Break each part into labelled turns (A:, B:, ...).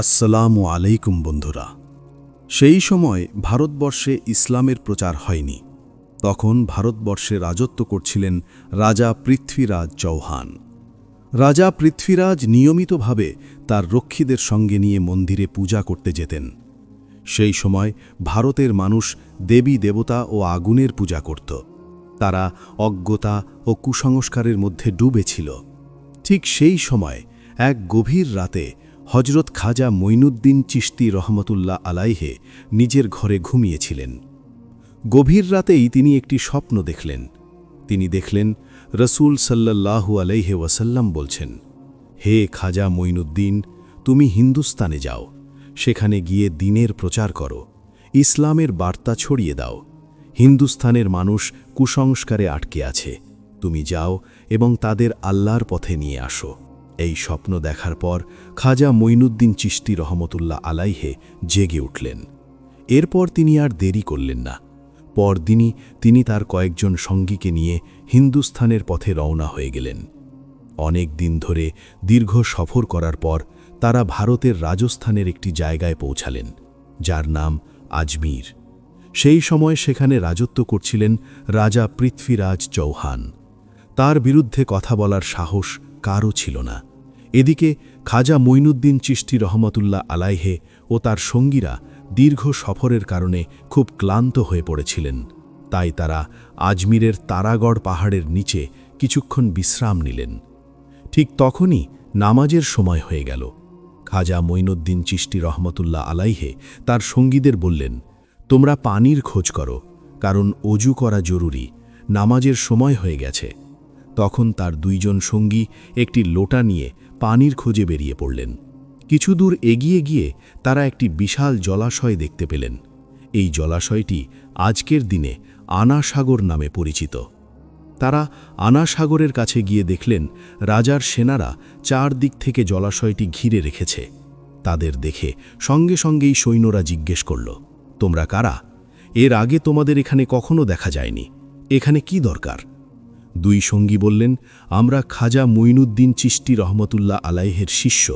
A: আসসালামু আলাইকুম বন্ধুরা। সেই সময় ভারতবর্ষে ইসলামের প্রচার হয়নি। তখন ভারতবর্ষে রাজত্ব করছিলেন রাজা পৃথ্বীরাজ চৌহান। রাজা পৃথ্বীরাজ নিয়মিতভাবে তার রক্ষীদের সঙ্গে নিয়ে মন্দিরে পূজা করতে যেতেন। সেই সময় ভারতের মানুষ দেবী দেবতা ও আগুনের পূজা করত। তারা অজ্ঞতা ও কুসংস্কারের মধ্যে ডুবে ছিল। ঠিক সেই সময় এক গভীর রাতে হজরত খাজা মঈনুদ্দিন চিশতি রহমতুল্লাহ আলাইহে নিজের ঘরে ঘুমিয়েছিলেন। গভীর রাতেই তিনি একটি স্বপ্ন দেখলেন। তিনি দেখলেন রসুল সাল্লাল্লাহু আলাইহি ওয়াসাল্লাম বলছেন, হে খাজা মঈনুদ্দিন, তুমি হিন্দুস্তানে যাও, সেখানে গিয়ে দ্বীনের প্রচার করো, ইসলামের বার্তা ছড়িয়ে দাও। হিন্দুস্তানের মানুষ কুসংস্কারে আটকে আছে, তুমি যাও এবং তাদের আল্লাহর পথে নিয়ে আসো। এই স্বপ্ন দেখার পর খাজা মঈনুদ্দিন চিশতি রহমতুল্লাহ আলাইহে জেগে উঠলেন। এরপর তিনি আর দেরি করলেন না। পরদিনই তিনি তার কয়েকজন সঙ্গীকে নিয়ে হিন্দুস্থানের পথে রওনা হয়ে গেলেন। অনেক দিন ধরে দীর্ঘ সফর করার পর তারা ভারতের রাজস্থানের একটি জায়গায় পৌঁছালেন, যার নাম আজমির। সেই সময় সেখানে রাজত্ব করছিলেন রাজা পৃথ্বীরাজ চৌহান। তার বিরুদ্ধে কথা বলার সাহস কারও ছিল না। এদিকে খাজা মঈনুদ্দিন চিশতি রহমতুল্লাহ আলাইহে ও তার সঙ্গীরা দীর্ঘ সফরের কারণে খুব ক্লান্ত হয়ে পড়েছিলেন। তাই তারা আজমিরের তারাগড় পাহাড়ের নিচে কিছুক্ষণ বিশ্রাম নিলেন। ঠিক তখনই নামাজের সময় হয়ে গেল। খাজা মঈনুদ্দিন চিশতি রহমতুল্লাহ আলাইহে তার সঙ্গীদের বললেন, তোমরা পানির খোঁজ করো, কারণ অজু করা জরুরি, নামাজের সময় হয়ে গেছে। তখন তার দুইজন সঙ্গী একটি লোটা নিয়ে পানির খোঁজে বেরিয়ে পড়লেন। কিছু দূর এগিয়ে গিয়ে তারা একটি বিশাল জলাশয় দেখতে পেলেন। এই জলাশয়টি আজকের দিনে আনা সাগর নামে পরিচিত। তারা আনা সাগরের কাছে গিয়ে দেখলেন রাজার সেনারা চারদিক থেকে জলাশয়টি ঘিরে রেখেছে। তাদের দেখে সঙ্গে সঙ্গেই সৈন্যরা জিজ্ঞেস করল, তোমরা কারা? এর আগে তোমাদের এখানে কখনো দেখা যায়নি, এখানে কি দরকার? দুই সঙ্গী বললেন, আমরা খাজা মঈনুদ্দিন চিশতি রহমতুল্লাহ আলাইহের শিষ্য,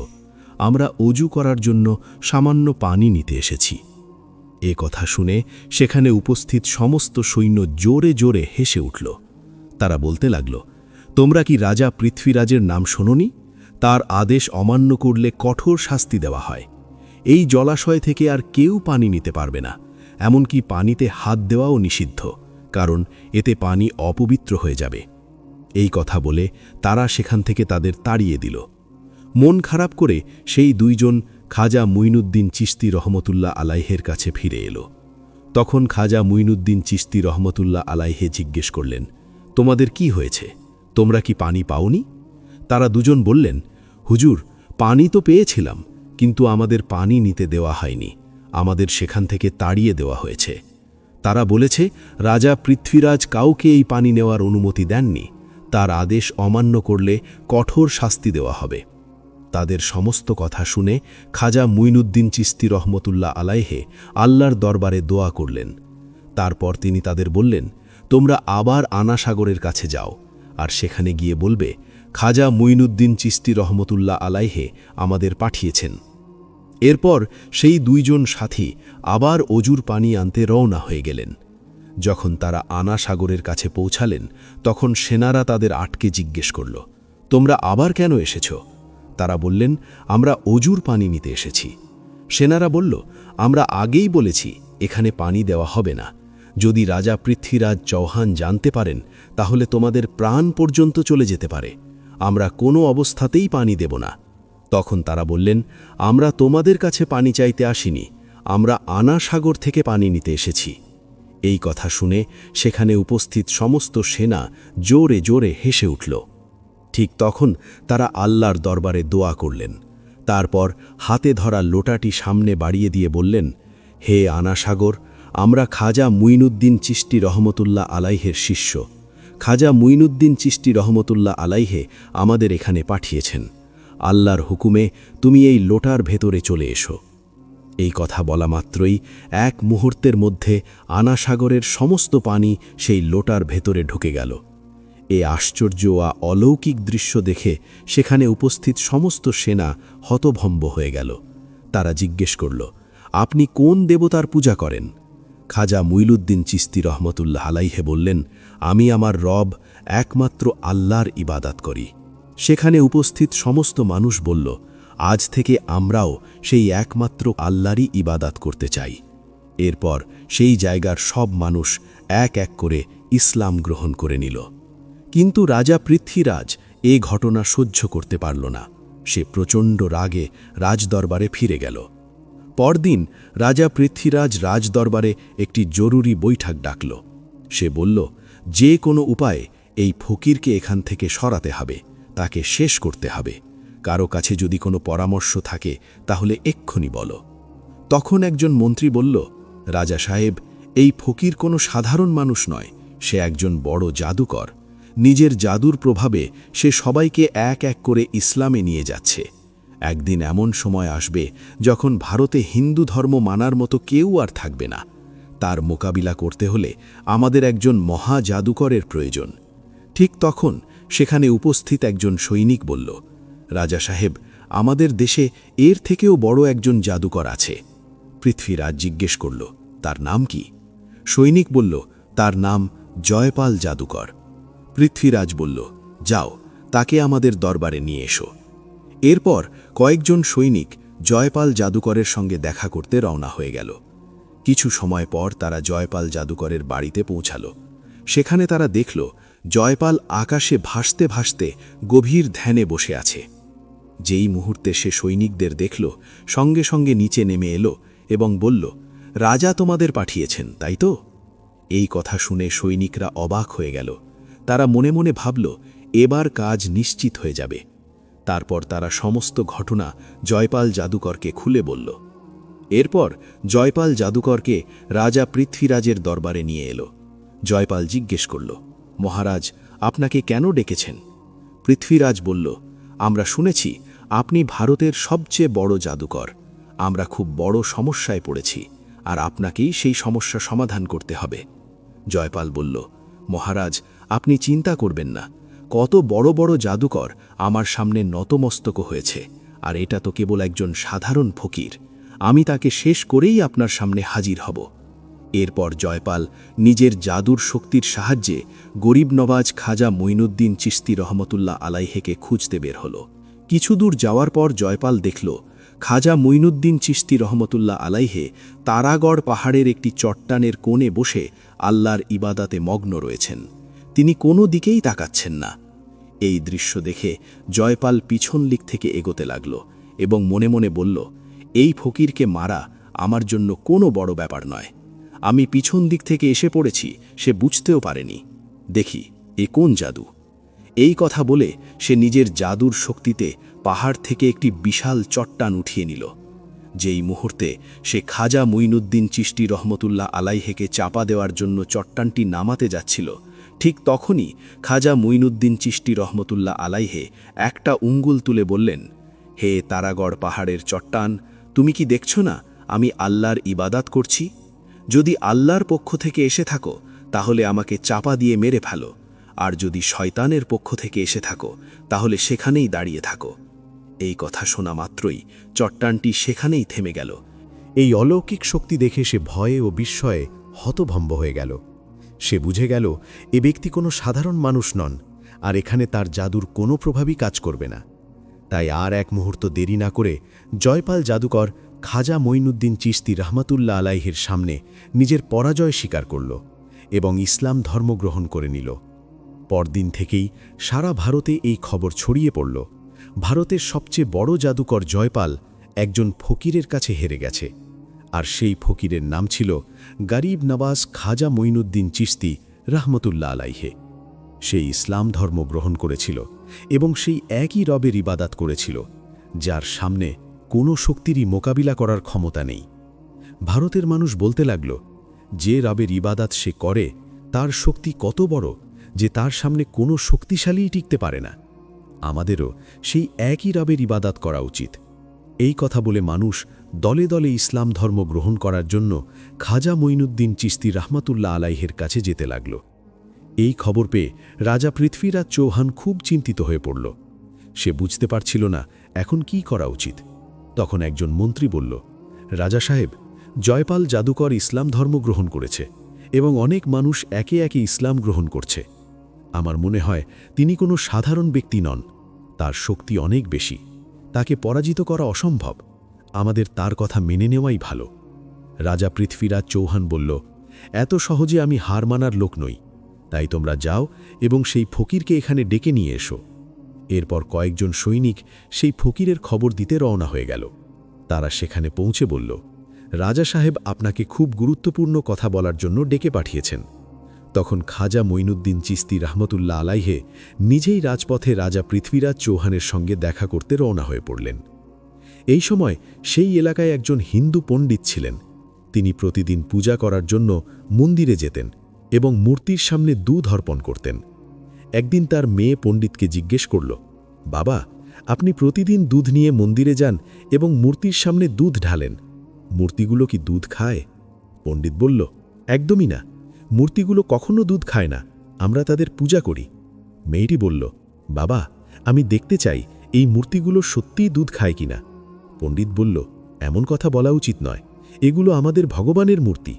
A: আমরা অজু করার জন্য সামান্য পানি নিতে এসেছি। এ কথা শুনে সেখানে উপস্থিত সমস্ত সৈন্য জোরে জোরে হেসে উঠল। তারা বলতে লাগল, তোমরা কি রাজা পৃথ্বীরাজের নাম শোনোনি? তার আদেশ অমান্য করলে কঠোর শাস্তি দেওয়া হয়। এই জলাশয় থেকে আর কেউ পানি নিতে পারবে না, এমনকি পানিতে হাত দেওয়াও নিষিদ্ধ, কারণ এতে পানি অপবিত্র হয়ে যাবে। এই কথা বলে তারা সেখান থেকে তাদের তাড়িয়ে দিল। মন খারাপ করে সেই দুইজন খাজা মঈনুদ্দিন চিশতি রহমতুল্লাহ আলাইহের কাছে ফিরে এলো। তখন খাজা মঈনুদ্দিন চিশতি রহমতুল্লাহ আলাইহে জিজ্ঞেস করলেন, তোমাদের কি হয়েছে? তোমরা কি পানি পাওনি? তারা দুজন বললেন, হুজুর, পানি তো পেয়েছিলাম, কিন্তু আমাদের পানি নিতে দেওয়া হয়নি, আমাদের সেখান থেকে তাড়িয়ে দেওয়া হয়েছে। তারা বলেছে, রাজা পৃথ্বীরাজ কাউকে এই পানি নেওয়ার অনুমতি দেননি, তার আদেশ অমান্য করলে কঠোর শাস্তি দেওয়া হবে। তাদের সমস্ত কথা শুনে খাজা মঈনুদ্দিন চিশতি রহমতুল্লাহ আলাইহে আল্লাহর দরবারে দোয়া করলেন। তারপর তিনি তাদের বললেন, তোমরা আবার আনা সাগরের কাছে যাও, আর সেখানে গিয়ে বলবে, খাজা মঈনুদ্দিন চিশতি রহমতুল্লাহ আলাইহে আমাদের পাঠিয়েছেন। এরপর সেই দুইজন সাথী আবার অজুর পানি আনতে রওনা হয়ে গেলেন। যখন তারা আনা সাগরের কাছে পৌঁছালেন, তখন সেনারা তাদের আটকে জিজ্ঞেস করল, তোমরা আবার কেন এসেছ? তারা বললেন, আমরা অজুর পানি নিতে এসেছি। সেনারা বলল, আমরা আগেই বলেছি এখানে পানি দেওয়া হবে না। যদি রাজা পৃথ্বীরাজ চৌহান জানতে পারেন, তাহলে তোমাদের প্রাণ পর্যন্ত চলে যেতে পারে। আমরা কোনো অবস্থাতেই পানি দেব না। তখন তারা বললেন, আমরা তোমাদের কাছে পানি চাইতে আসিনি, আমরা আনা সাগর থেকে পানি নিতে এসেছি। এই কথা শুনে সেখানে উপস্থিত সমস্ত সেনা জোরে জোরে হেসে উঠল। ঠিক তখন তারা আল্লাহর দরবারে দোয়া করলেন। তারপর হাতে ধরা লোটাটি সামনে বাড়িয়ে দিয়ে বললেন, হে আনা সাগর, আমরা খাজা মঈনুদ্দিন চিশতি রহমতুল্লাহ আলাইহের শিষ্য। খাজা মঈনুদ্দিন চিশতি রহমতুল্লাহ আলাইহে আমাদের এখানে পাঠিয়েছেন। আল্লাহর হুকুমে তুমি এই লোটার ভেতরে চলে এসো। এই কথা বলা মাত্রই এক মুহূর্তের মধ্যে আনা সাগরের সমস্ত পানি সেই লোটার ভেতরে ঢুকে গেল। এ আশ্চর্য ও অলৌকিক দৃশ্য দেখে সেখানে উপস্থিত সমস্ত সেনা হতভম্ব হয়ে গেল। তারা জিজ্ঞেস করল, আপনি কোন দেবতার পূজা করেন? খাজা মুইনুদ্দিন চিশতি রহমতুল্লাহ আলাইহে বললেন, আমি আমার রব একমাত্র আল্লাহর ইবাদাত করি। সেখানে উপস্থিত সমস্ত মানুষ বলল, আজ থেকে আমরাও সেই একমাত্র আল্লাহরই ইবাদাত করতে চাই। এরপর সেই জায়গার সব মানুষ এক এক করে ইসলাম গ্রহণ করে নিল। কিন্তু রাজা পৃথ্বীরাজ এ ঘটনা সহ্য করতে পারল না। সে প্রচণ্ড রাগে রাজদরবারে ফিরে গেল। পরদিন রাজা পৃথ্বীরাজ রাজদরবারে একটি জরুরি বৈঠক ডাকল। সে বলল, যে কোনো উপায়ে এই ফকিরকে এখান থেকে সরাতে হবে, তাকে শেষ করতে হবে। কারো কাছে যদি কোনো পরামর্শ থাকে তাহলে এক্ষুনি বলো। তখন একজন মন্ত্রী বলল, রাজা সাহেব, এই ফকির কোনো সাধারণ মানুষ নয়, সে একজন বড় জাদুকর। নিজের জাদুর প্রভাবে সে সবাইকে এক এক করে ইসলামে নিয়ে যাচ্ছে। একদিন এমন সময় আসবে যখন ভারতে হিন্দু ধর্ম মানার মতো কেউ আর থাকবে না। তার মোকাবিলা করতে হলে আমাদের একজন মহা জাদুকরের প্রয়োজন। ঠিক তখন সেখানে উপস্থিত একজন সৈনিক বলল, রাজা সাহেব, আমাদের দেশে এর থেকেও বড় একজন জাদুকর আছে। পৃথ্বীরাজ জিজ্ঞেস করল, তার নাম কি? সৈনিক বলল, তার নাম জয়পাল জাদুকর। পৃথ্বীরাজ বলল, যাও, তাকে আমাদের দরবারে নিয়ে এসো। এরপর কয়েকজন সৈনিক জয়পাল জাদুকরের সঙ্গে দেখা করতে রওনা হয়ে গেল। কিছু সময় পর তারা জয়পাল জাদুকরের বাড়িতে পৌঁছাল। সেখানে তারা দেখল জয়পাল আকাশে ভাসতে ভাসতে গভীর ধ্যানে বসে আছে। যেই মুহূর্তে সে সৈনিকদের দেখল, সঙ্গে সঙ্গে নিচে নেমে এলো এবং বলল, রাজা তোমাদের পাঠিয়েছেন, তাই তো? এই কথা শুনে সৈনিকরা অবাক হয়ে গেল। তারা মনে মনে ভাবল, এবার কাজ নিশ্চিত হয়ে যাবে। তারপর তারা সমস্ত ঘটনা জয়পাল জাদুকরকে খুলে বলল। এরপর জয়পাল জাদুকরকে রাজা পৃথ্বীরাজের দরবারে নিয়ে এলো। জয়পাল জিজ্ঞেস করল, মহারাজ, আপনাকে কেন ডেকেছেন? পৃথ্বীরাজ বলল, আমরা শুনেছি আপনি ভারতের সবচেয়ে বড় জাদুকর। আমরা খুব বড় সমস্যায় পড়েছি, আর আপনাকেই সেই সমস্যা সমাধান করতে হবে। জয়পাল বলল, মহারাজ, আপনি চিন্তা করবেন না। কত বড় বড় জাদুকর আমার সামনে নতমস্তক হয়েছে, আর এটা তো কেবল একজন সাধারণ ফকির। আমি তাকে শেষ করেই আপনার সামনে হাজির হব। এরপর জয়পাল নিজের জাদুর শক্তির সাহায্যে গরিব নওয়াজ খাজা মুইনুদ্দিন চিশতি রহমতুল্লাহ আলাইহেকে খুঁজতে বের হল। কিছু দূর যাওয়ার পর জয়পাল দেখল খাজা মুইনুদ্দিন চিশতি রহমতুল্লাহ আলাইহে তারাগড় পাহাড়ের একটি চট্টানের কোণে বসে আল্লাহর ইবাদাতে মগ্ন রয়েছেন। তিনি কোনো দিকেই তাকাচ্ছেন না। এই দৃশ্য দেখে জয়পাল পিছন দিক থেকে এগোতে লাগল এবং মনে মনে বলল, এই ফকিরকে মারা আমার জন্য কোনো বড় ব্যাপার নয়। আমি পিছন দিক থেকে এসে পড়েছি, সে বুঝতেও পারেনি। দেখি এ কোন জাদু। এই কথা বলে সে নিজের জাদুর শক্তিতে পাহাড় থেকে একটি বিশাল চট্টান উঠিয়ে নিল। যেই মুহূর্তে সে খাজা মুইনুদ্দিন চিশতি রহমতুল্লাহ আলাইহেকে চাপা দেওয়ার জন্য চট্টানটি নামাতে যাচ্ছিল, ঠিক তখনই খাজা মুইনুদ্দিন চিশতি রহমতুল্লাহ আলাইহে একটা উঙ্গুল তুলে বললেন, হে তারাগড় পাহাড়ের চট্টান, তুমি কি দেখছ না আমি আল্লাহর ইবাদাত করছি? যদি আল্লাহর পক্ষ থেকে এসে থাকো তাহলে আমাকে চাপা দিয়ে মেরে ফেলো, আর যদি শয়তানের পক্ষ থেকে এসে থাকো তাহলে সেখানেই দাঁড়িয়ে থাকো। এই কথা শোনা মাত্রই চট্টানটি সেখানেই থেমে গেল।
B: এই অলৌকিক শক্তি দেখে সে ভয়ে ও বিস্ময়ে হতভম্ব হয়ে গেল। সে বুঝে গেল এ ব্যক্তি কোনো সাধারণ মানুষ নন, আর এখানে তার জাদুর কোনো প্রভাবই কাজ করবে না। তাই আর এক মুহূর্ত দেরি না করে জয়পাল জাদুকর খাজা মুইনুদ্দিন চিশতি রহমতুল্লাহ আলাইহির সামনে নিজের পরাজয় স্বীকার করল এবং ইসলাম ধর্ম গ্রহণ করে নিল। পরদিন থেকেই সারা ভারতে এই খবর ছড়িয়ে পড়ল, ভারতের সবচেয়ে বড় জাদুকর জয়পাল একজন ফকিরের কাছে হেরে গেছে, আর সেই ফকিরের নাম ছিল গরিব নওয়াজ খাজা মুইনুদ্দিন চিশতি রহমতুল্লাহ আলাইহে। সেই ইসলাম ধর্ম গ্রহণ করেছিল এবং সেই একই রবের ইবাদাত করেছিল যার সামনে কোনো শক্তিরই মোকাবিলা করার ক্ষমতা নেই। ভারতের মানুষ বলতে লাগল, যে রবের ইবাদাত সে করে তার শক্তি কত বড় যে তার সামনে কোনো শক্তিশালীই টিকতে পারে না। আমাদেরও সেই একই রবের ইবাদাত করা উচিত। এই কথা বলে মানুষ দলে দলে ইসলাম ধর্ম গ্রহণ করার জন্য খাজা মুইনুদ্দিন চিশতি রহমতুল্লাহ আলাইহের কাছে যেতে লাগল। এই খবর পেয়ে রাজা পৃথ্বীরাজ চৌহান খুব চিন্তিত হয়ে পড়ল। সে বুঝতে পারছিল না এখন কি করা উচিত। তখন একজন মন্ত্রী বলল, রাজা সাহেব, জয়পাল জাদুকর ইসলাম ধর্ম গ্রহণ করেছে এবং অনেক মানুষ একে একে ইসলাম গ্রহণ করছে। আমার মনে হয় তিনি কোনো সাধারণ ব্যক্তি নন, তার শক্তি অনেক বেশি, তাকে পরাজিত করা অসম্ভব। আমাদের তার কথা মেনে নেওয়াই ভালো। রাজা পৃথ্বীরাজ চৌহান বলল, এত সহজে আমি হার মানার লোক নই, তাই তোমরা যাও এবং সেই ফকিরকে এখানে ডেকে নিয়ে এসো। এরপর কয়েকজন সৈনিক সেই ফকিরের খবর দিতে রওনা হয়ে গেল। তারা সেখানে পৌঁছে বলল, রাজা সাহেব আপনাকে খুব গুরুত্বপূর্ণ কথা বলার জন্য ডেকে পাঠিয়েছেন। তখন খাজা মঈনুদ্দিন চিশতি রহমতুল্লাহ আলাইহে নিজেই রাজপথে রাজা পৃথ্বীরাজ চৌহানের সঙ্গে দেখা করতে রওনা হয়ে পড়লেন। এই সময় সেই এলাকায় একজন হিন্দু পণ্ডিত ছিলেন। তিনি প্রতিদিন পূজা করার জন্য মন্দিরে যেতেন এবং মূর্তির সামনে দুধ অর্পণ করতেন। একদিন তার মেয়ে পণ্ডিতকে জিজ্ঞেস করল, বাবা, আপনি প্রতিদিন দুধ নিয়ে মন্দিরে যান এবং মূর্তির সামনে দুধ ঢালেন, মূর্তিগুলো কি দুধ খায়? পণ্ডিত বলল, একদমই না, মূর্তিগুলো কখনো দুধ খায় না, আমরা তাদের পূজা করি। মেয়েটি বলল, বাবা, আমি দেখতে চাই এই মূর্তিগুলো সত্যিই দুধ খায় কিনা। পণ্ডিত বলল, এমন কথা বলা উচিত নয়, এগুলো আমাদের ভগবানের মূর্তি,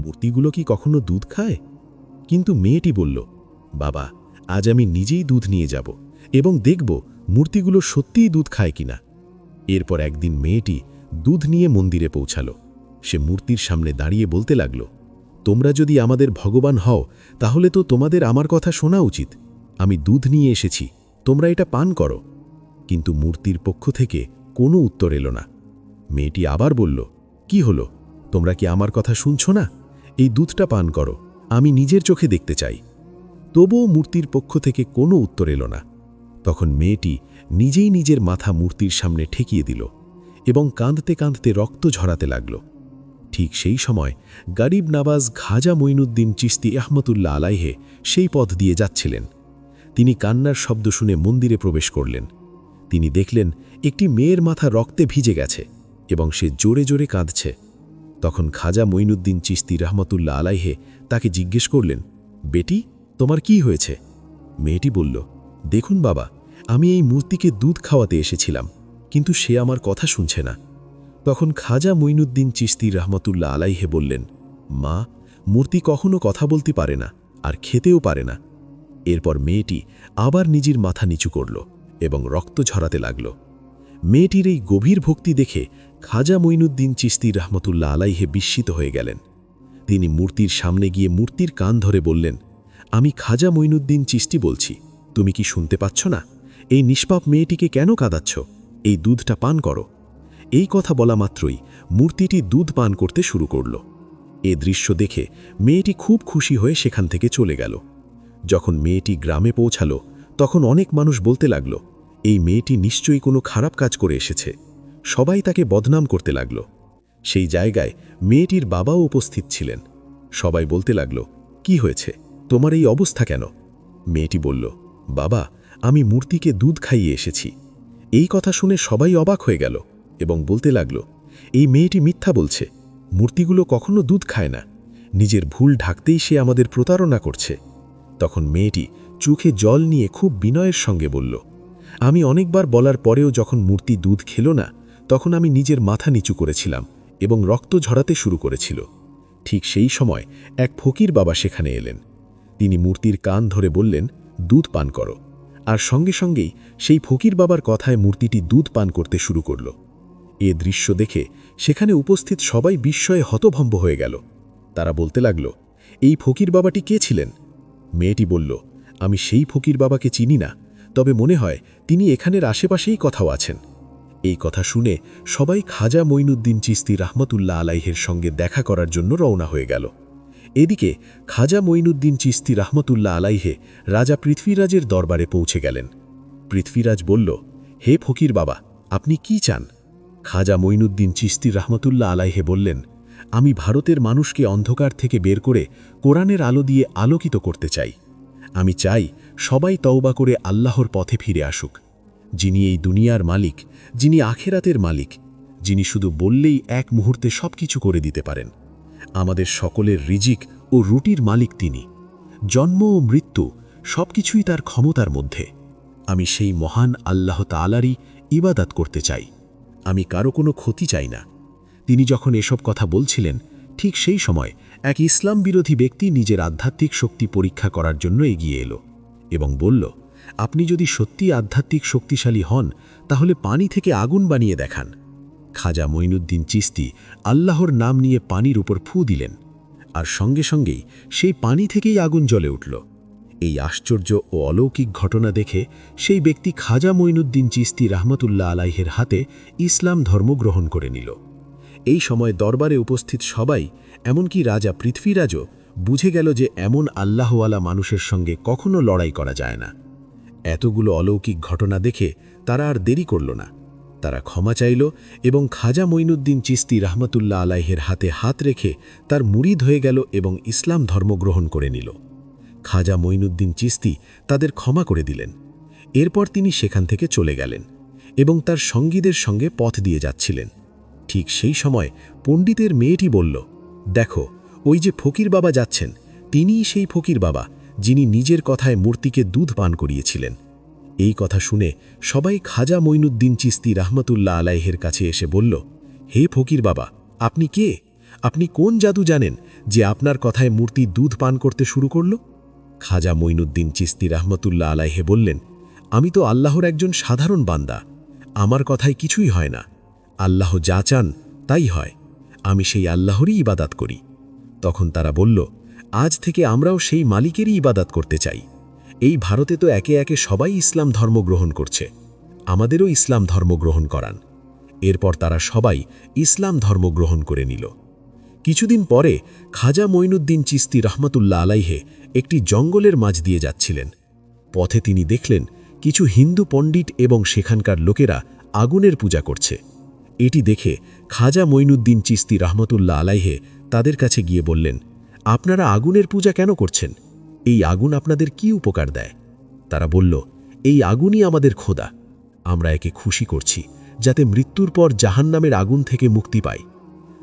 B: মূর্তিগুলো কি কখনো দুধ খায়? কিন্তু মেয়েটি বলল, বাবা, আজ আমি নিজেই দুধ নিয়ে যাব এবং দেখব মূর্তিগুলো সত্যিই দুধ খায় কিনা। এরপর একদিন মেয়েটি দুধ নিয়ে মন্দিরে পৌঁছাল। সে মূর্তির সামনে দাঁড়িয়ে বলতে লাগল, তোমরা যদি আমাদের ভগবান হও তাহলে তো তোমাদের আমার কথা শোনা উচিত। আমি দুধ নিয়ে এসেছি, তোমরা এটা পান করো। কিন্তু মূর্তির পক্ষ থেকে কোনো উত্তর এলো না। মেয়েটি আবার বলল, কি হলো, তোমরা কি আমার কথা শুনছ না? এই দুধটা পান করো, আমি নিজের চোখে দেখতে চাই। তবুও মূর্তির পক্ষ থেকে কোনো উত্তর এলো না। তখন মেয়েটি নিজেই নিজের মাথা মূর্তির সামনে ঠেকিয়ে দিল এবং কাঁদতে কাঁদতে রক্ত ঝরাতে লাগল। ঠিক সেই সময় গরিব নওয়াজ খাজা মঈনুদ্দিন চিশতি রহমতুল্লাহ আলাইহে সেই পথ দিয়ে যাচ্ছিলেন। তিনি কান্নার শব্দ শুনে মন্দিরে প্রবেশ করলেন। তিনি দেখলেন একটি মেয়ের মাথা রক্তে ভিজে গেছে এবং সে জোরে জোরে কাঁদছে। তখন খাজা মঈনুদ্দিন চিশতি রহমতুল্লাহ আলাইহে তাকে জিজ্ঞেস করলেন, বেটি, তোমার কি হয়েছে? মেয়েটি বলল, দেখুন বাবা, আমি এই মূর্তিকে দুধ খাওয়াতে এসেছিলাম, কিন্তু সে আমার কথা শুনছে না। তখন খাজা মঈনুদ্দিন চিশতি রহমতুল্লাহ আলাইহে বললেন, মা, মূর্তি কখনো কথা বলতে পারে না আর খেতেও পারে না। এরপর মেয়েটি আবার নিজের মাথা নিচু করল এবং রক্ত ঝরাতে লাগল। মেয়েটির এই গভীর ভক্তি দেখে খাজা মঈনুদ্দিন চিশতি রহমতুল্লাহ আলাইহে বিস্মিত হয়ে গেলেন। তিনি মূর্তির সামনে গিয়ে মূর্তির কান ধরে বললেন, আমি খাজা মঈনুদ্দিন চিশতি বলছি, তুমি কি শুনতে পাচ্ছ না? এই নিষ্পাপ মেয়েটিকে কেন কাঁদাচ্ছ? এই দুধটা পান করো। এই কথা বলা মাত্রই মূর্তিটি দুধ পান করতে শুরু করল। এ দৃশ্য দেখে মেয়েটি খুব খুশি হয়ে সেখান থেকে চলে গেল। যখন মেয়েটি গ্রামে পৌঁছাল তখন অনেক মানুষ বলতে লাগল, এই মেয়েটি নিশ্চয়ই কোনো খারাপ কাজ করে এসেছে। সবাই তাকে বদনাম করতে লাগল। সেই জায়গায় মেয়েটির বাবাও উপস্থিত ছিলেন। সবাই বলতে লাগল, কি হয়েছে, তোমার এই অবস্থা কেন? মেয়েটি বলল, বাবা, আমি মূর্তিকে দুধ খাইয়ে এসেছি। এই কথা শুনে সবাই অবাক হয়ে গেল এবং বলতে লাগল, এই মেয়েটি মিথ্যা বলছে, মূর্তিগুলো কখনো দুধ খায় না, নিজের ভুল ঢাকতেই সে আমাদের প্রতারণা করছে। তখন মেয়েটি চোখে জল নিয়ে খুব বিনয়ের সঙ্গে বলল, আমি অনেকবার বলার পরেও যখন মূর্তি দুধ খেল না, তখন আমি নিজের মাথা নিচু করেছিলাম এবং রক্ত ঝরাতে শুরু করেছিল। ঠিক সেই সময় এক ফকির বাবা সেখানে এলেন। তিনি মূর্তির কান ধরে বললেন, দুধ পান করো। আর সঙ্গে সঙ্গেই সেই ফকির বাবার কথায় মূর্তিটি দুধ পান করতে শুরু করল। এ দৃশ্য দেখে সেখানে উপস্থিত সবাই বিস্ময়ে হতভম্ব হয়ে গেল। তারা বলতে লাগল, এই ফকির বাবাটি কে ছিলেন? মেয়েটি বলল, আমি সেই ফকির বাবাকে চিনি না, তবে মনে হয় তিনি এখানের আশেপাশেই কোথাও আছেন। এই কথা শুনে সবাই খাজা মঈনুদ্দিন চিশতি রহমতুল্লাহ আলাইহের সঙ্গে দেখা করার জন্য রওনা হয়ে গেল। এদিকে খাজা মঈনুদ্দিন চিশতি রহমতুল্লাহ আলাইহে রাজা পৃথ্বীরাজের দরবারে পৌঁছে গেলেন। পৃথ্বীরাজ বলল, হে ফকির বাবা, আপনি কি চান? খাজা মঈনুদ্দিন চিশতি রহমতুল্লাহ আলাইহে বললেন, আমি ভারতের মানুষকে অন্ধকার থেকে বের করে কোরআনের আলো দিয়ে আলোকিত করতে চাই। আমি চাই সবাই তওবা করে আল্লাহর পথে ফিরে আসুক, যিনি এই দুনিয়ার মালিক, যিনি আখেরাতের মালিক, যিনি শুধু বললেই এক মুহূর্তে সবকিছু করে দিতে পারেন। আমাদের সকলের রিজিক ও রুটির মালিক তিনি। জন্ম ও মৃত্যু সবকিছুই তার ক্ষমতার মধ্যে। আমি সেই মহান আল্লাহ তাআলারই ইবাদত করতে চাই। আমি কারো কোনো ক্ষতি চাই না। তিনি যখন এসব কথা বলছিলেন, ঠিক সেই সময় এক ইসলাম বিরোধী ব্যক্তি নিজের আধ্যাত্মিক শক্তি পরীক্ষা করার জন্য এগিয়ে এলো এবং বলল, আপনি যদি সত্যি আধ্যাত্মিক শক্তিশালী হন তাহলে পানি থেকে আগুন বানিয়ে দেখান। খাজা মঈনুদ্দিন চিশতি আল্লাহর নাম নিয়ে পানির উপর ফু দিলেন, আর সঙ্গে সঙ্গেই সেই পানি থেকেই আগুন জ্বলে উঠল। এই আশ্চর্য ও অলৌকিক ঘটনা দেখে সেই ব্যক্তি খাজা মঈনুদ্দিন চিশতি রহমতুল্লাহ আলাইহের হাতে ইসলাম ধর্ম গ্রহণ করে নিল। এই সময় দরবারে উপস্থিত সবাই, এমনকি রাজা পৃথ্বীরাজও বুঝে গেল যে এমন আল্লাহওয়ালা মানুষের সঙ্গে কখনো লড়াই করা যায় না। এতগুলো অলৌকিক ঘটনা দেখে তারা আর দেরি করল না। তারা ক্ষমা চাইল এবং খাজা মঈনুদ্দিন চিশতি রহমতুল্লাহ আলাইহের হাতে হাত রেখে তার মুরিদ হয়ে গেল এবং ইসলাম ধর্ম গ্রহণ করে নিল। খাজা মঈনুদ্দিন চিশতি তাদের ক্ষমা করে দিলেন। এরপর তিনি সেখান থেকে চলে গেলেন এবং তার সঙ্গীদের সঙ্গে পথ দিয়ে যাচ্ছিলেন। ঠিক সেই সময় পণ্ডিতের মেয়েটি বলল, দেখো, ওই যে ফকির বাবা যাচ্ছেন, তিনিই সেই ফকির বাবা যিনি নিজের কথায় মূর্তিকে দুধ পান করিয়েছিলেন। এই কথা শুনে সবাই খাজা মঈনুদ্দিন চিশতি রহমতুল্লাহ আলাইহের কাছে এসে বলল, হে ফকির বাবা, আপনি কে? আপনি কোন জাদু জানেন যে আপনার কথায় মূর্তি দুধ পান করতে শুরু করল? খাজা মঈনুদ্দিন চিশতি রহমতুল্লাহ আলাইহে বললেন, আমি তো আল্লাহর একজন সাধারণ বান্দা, আমার কথায় কিছুই হয় না। আল্লাহ যা চান তাই হয়, আমি সেই আল্লাহরই ইবাদত করি। তখন তারা বলল, আজ থেকে আমরাও সেই মালিকেরই ইবাদত করতে চাই। এই ভারতে তো একে একে সবাই ইসলাম ধর্ম গ্রহণ করছে, আমাদেরও ইসলাম ধর্ম গ্রহণ করান। এরপর তারা সবাই ইসলাম ধর্ম গ্রহণ করে নিল। কিছুদিন পরে খাজা মঈনুদ্দিন চিশতি রহমতুল্লাহ আলাইহে একটি জঙ্গলের মাঝ দিয়ে যাচ্ছিলেন। পথে তিনি দেখলেন কিছু হিন্দু পণ্ডিত এবং সেখানকার লোকেরা আগুনের পূজা করছে। এটি দেখে খাজা মঈনুদ্দিন চিশতি রহমতুল্লাহ আলাইহে তাদের কাছে গিয়ে বললেন, আপনারা আগুনের পূজা কেন করছেন? এই আগুন আপনাদের কি উপকার দেয়? তারা বলল, এই আগুনই আমাদের খোদা, আমরা একে খুশি করছি যাতে মৃত্যুর পর জাহান্নামের আগুন থেকে মুক্তি পাই।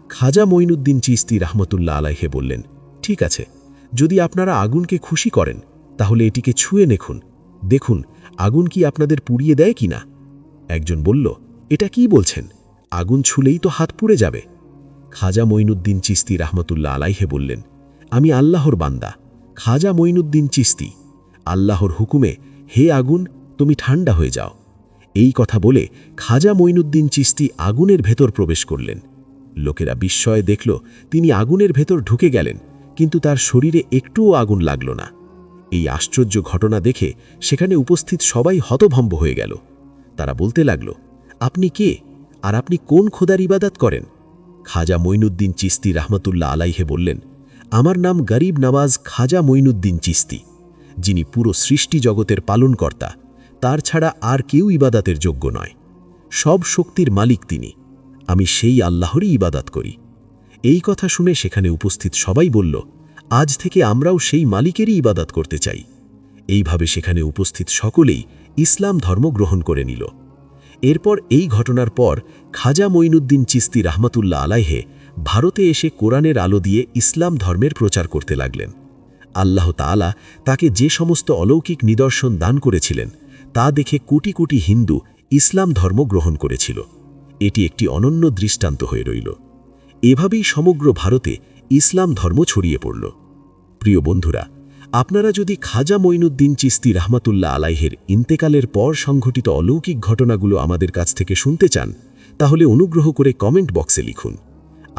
B: খাজা মঈনুদ্দিন চিশতি রহমতুল্লাহ আলাইহে বললেন, ঠিক আছে, যদি আপনারা আগুনকে খুশি করেন তাহলে এটিকে ছুঁয়ে দেখুন আগুন কি আপনাদের পুড়িয়ে দেয় কিনা। একজন বলল, এটা কি বলছেন? আগুন ছুলেই তো হাত পুড়ে যাবে। খাজা মঈনুদ্দিন চিশতি রহমতুল্লাহ আলাইহে বললেন, আমি আল্লাহর বান্দা খাজা মঈনুদ্দিন চিশতি, আল্লাহর হুকুমে হে আগুন তুমি ঠান্ডা হয়ে যাও। এই কথা বলে খাজা মঈনুদ্দিন চিশতি আগুনের ভেতর প্রবেশ করলেন। লোকেরা বিস্ময়ে দেখল তিনি আগুনের ভেতর ঢুকে গেলেন, কিন্তু তার শরীরে একটুও আগুন লাগল না। এই আশ্চর্য ঘটনা দেখে সেখানে উপস্থিত সবাই হতভম্ব হয়ে গেল। তারা বলতে লাগল, আপনি কে আর আপনি কোন খোদার ইবাদত করেন? খাজা মঈনুদ্দিন চিশতি রহমতুল্লাহ আলাইহে বললেন, আমার নাম গরিব নওয়াজ খাজা মঈনুদ্দিন চিশতি, যিনি পুরো সৃষ্টি জগতের পালনকর্তা, তার ছাড়া আর কেউ ইবাদতের যোগ্য নয়। সব শক্তির মালিক তিনি, আমি সেই আল্লাহরই ইবাদত করি। এই কথা শুনে সেখানে উপস্থিত সবাই বলল, আজ থেকে আমরাও সেই মালিকেরই ইবাদত করতে চাই। এইভাবে সেখানে উপস্থিত সকলেই ইসলাম ধর্ম গ্রহণ করে নিল। এরপর এই ঘটনার পর খাজা মঈনুদ্দিন চিশতি রহমতুল্লাহ আলাইহে ভারতে এসে কোরআনের আলো দিয়ে ইসলাম ধর্মের প্রচার করতে লাগলেন। আল্লাহ তাআলা তাকে যে সমস্ত অলৌকিক নিদর্শন দান করেছিলেন তা দেখে কোটি কোটি হিন্দু ইসলাম ধর্ম গ্রহণ করেছিল। এটি একটি অনন্য দৃষ্টান্ত হয়ে রইল। এভাবেই সমগ্র ভারতে ইসলাম ধর্ম ছড়িয়ে পড়ল। প্রিয় বন্ধুরা, আপনারা যদি খাজা মঈনুদ্দিন চিশতি রহমতুল্লাহ আলাইহের ইন্তেকালের পর সংঘটিত অলৌকিক ঘটনাগুলো আমাদের কাছ থেকে শুনতে চান, তাহলে অনুগ্রহ করে কমেন্ট বক্সে লিখুন।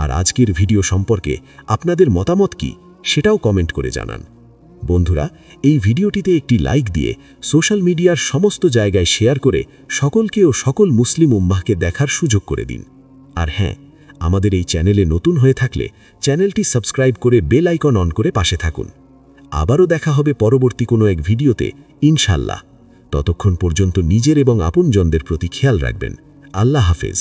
B: আর আজকের ভিডিও সম্পর্কে আপনাদের মতামত কি সেটাও কমেন্ট করে জানান। বন্ধুরা, এই ভিডিওটিতে একটি লাইক দিয়ে সোশ্যাল মিডিয়ার সমস্ত জায়গায় শেয়ার করে সকলকে ও সকল মুসলিম উম্মাহকে দেখার সুযোগ করে দিন। আর হ্যাঁ, আমাদের এই চ্যানেলে নতুন হয়ে থাকলে চ্যানেলটি সাবস্ক্রাইব করে বেল আইকন অন করে পাশে থাকুন। আবারও দেখা হবে পরবর্তী কোনো এক ভিডিওতে ইনশাআল্লাহ। ততক্ষণ পর্যন্ত নিজের এবং আপনজনদের প্রতি খেয়াল রাখবেন। আল্লাহ হাফেজ।